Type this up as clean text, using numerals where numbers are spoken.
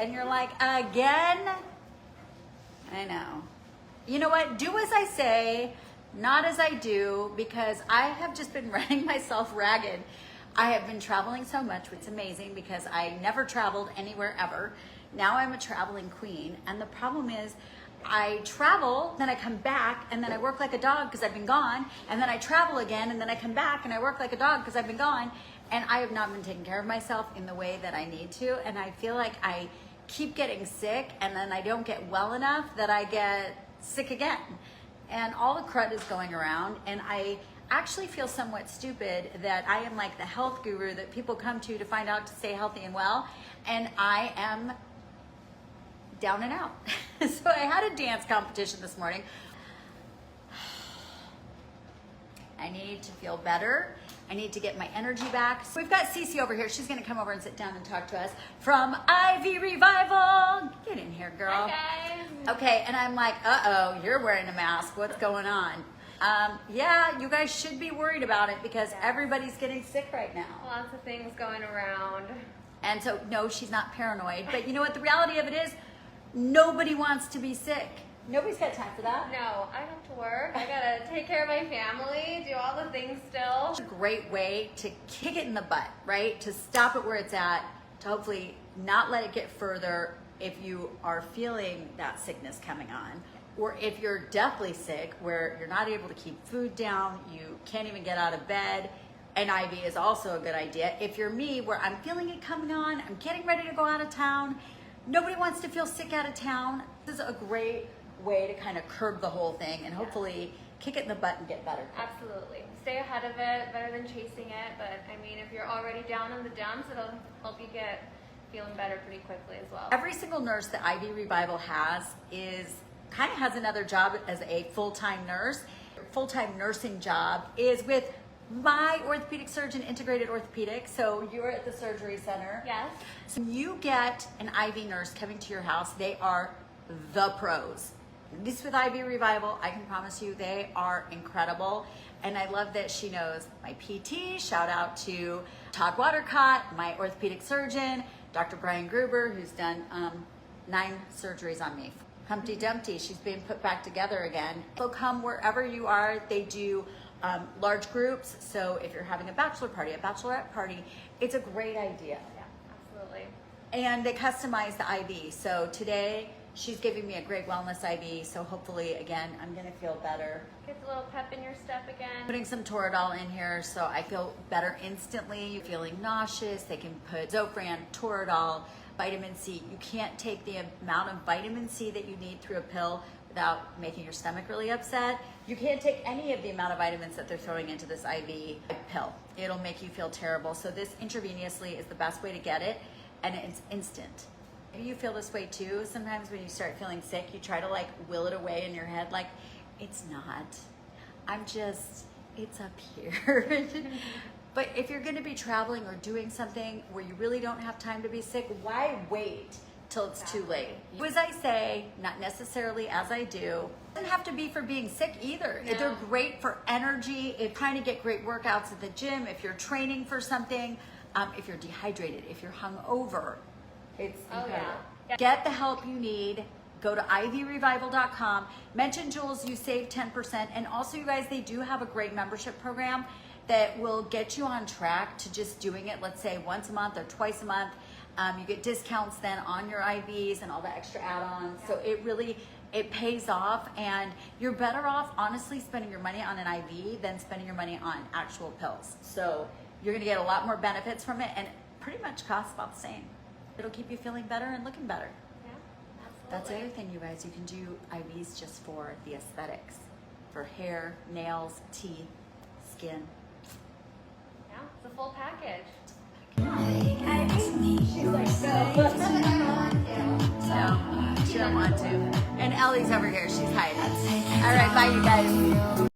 and you're like, again? I know. You know what? Do as I say, not as I do, because I have just been running myself ragged. I have been traveling so much, which is amazing because I never traveled anywhere ever. Now I'm a traveling queen, and the problem is I travel, then I come back, and then I work like a dog because I've been gone, and then I travel again, and then I come back and I work like a dog because I've been gone, and I have not been taking care of myself in the way that I need to, and I feel like I keep getting sick, and then I don't get well enough that I get sick again. And all the crud is going around, and I actually feel somewhat stupid that I am like the health guru that people come to find out to stay healthy and well, and I am down and out. So I had a dance competition this morning. I need to feel better. I need to get my energy back. So we've got Cece over here. She's gonna come over and sit down and talk to us from IV Revival. Get in here, girl. Hi, guys. Okay, and I'm like, uh-oh, you're wearing a mask. What's going on? Yeah, you guys should be worried about it because everybody's getting sick right now. Lots of things going around. And so, no, she's not paranoid. But you know what? The reality of it is, nobody wants to be sick. Nobody's got time for that. No, I have to work. I gotta take care of my family, do all the things still. It's a great way to kick it in the butt, right? To stop it where it's at, to hopefully not let it get further if you are feeling that sickness coming on. Or if you're deathly sick, where you're not able to keep food down, you can't even get out of bed, an IV is also a good idea. If you're me, where I'm feeling it coming on, I'm getting ready to go out of town, nobody wants to feel sick out of town. This is a great way to kind of curb the whole thing and hopefully kick it in the butt and get better. Absolutely. Stay ahead of it, better than chasing it. But I mean, if you're already down in the dumps, it'll help you get feeling better pretty quickly as well. Every single nurse that IV Revival has kind of has another job as a full-time nurse. Full-time nursing job is with my orthopedic surgeon, Integrated Orthopedics. So you're at the surgery center. Yes. So you get an IV nurse coming to your house. They are the pros. At least with IV Revival, I can promise you they are incredible. And I love that she knows my PT. Shout out to Todd Watercott, my orthopedic surgeon, Dr. Brian Gruber, who's done 9 surgeries on me. Humpty Dumpty, she's being put back together again. They'll come wherever you are. They do large groups. So if you're having a bachelor party, a bachelorette party, it's a great idea. Yeah, absolutely. And they customize the IV. So today, she's giving me a great wellness IV. So hopefully, again, I'm gonna feel better. Gets a little pep in your step again. Putting some Toradol in here so I feel better instantly. You're feeling nauseous, they can put Zofran, Toradol, vitamin C. You can't take the amount of vitamin C that you need through a pill without making your stomach really upset. You can't take any of the amount of vitamins that they're throwing into this IV pill. It'll make you feel terrible. So this intravenously is the best way to get it, and it's instant. Maybe you feel this way too. Sometimes when you start feeling sick, you try to like will it away in your head like, it's not. It's up here. But if you're gonna be traveling or doing something where you really don't have time to be sick, why wait till it's too late? Do as I say, not necessarily as I do. It doesn't have to be for being sick either. No. They're great for energy, if trying to get great workouts at the gym, if you're training for something, if you're dehydrated, if you're hungover. It's incredible. Yeah. Get the help you need. Go to ivrevival.com. Mention Jules, you save 10%. And also, you guys, they do have a great membership program that will get you on track to just doing it, let's say once a month or twice a month. You get discounts then on your IVs and all the extra add-ons. So it pays off, and you're better off honestly spending your money on an IV than spending your money on actual pills. So you're gonna get a lot more benefits from it, and it pretty much costs about the same. It'll keep you feeling better and looking better. Yeah, absolutely. That's the other thing, you guys. You can do IVs just for the aesthetics, for hair, nails, teeth, skin. Yeah, it's a full package. She's like, no. No, she don't want to. And Ellie's over here. She's hiding. All right, bye, you guys.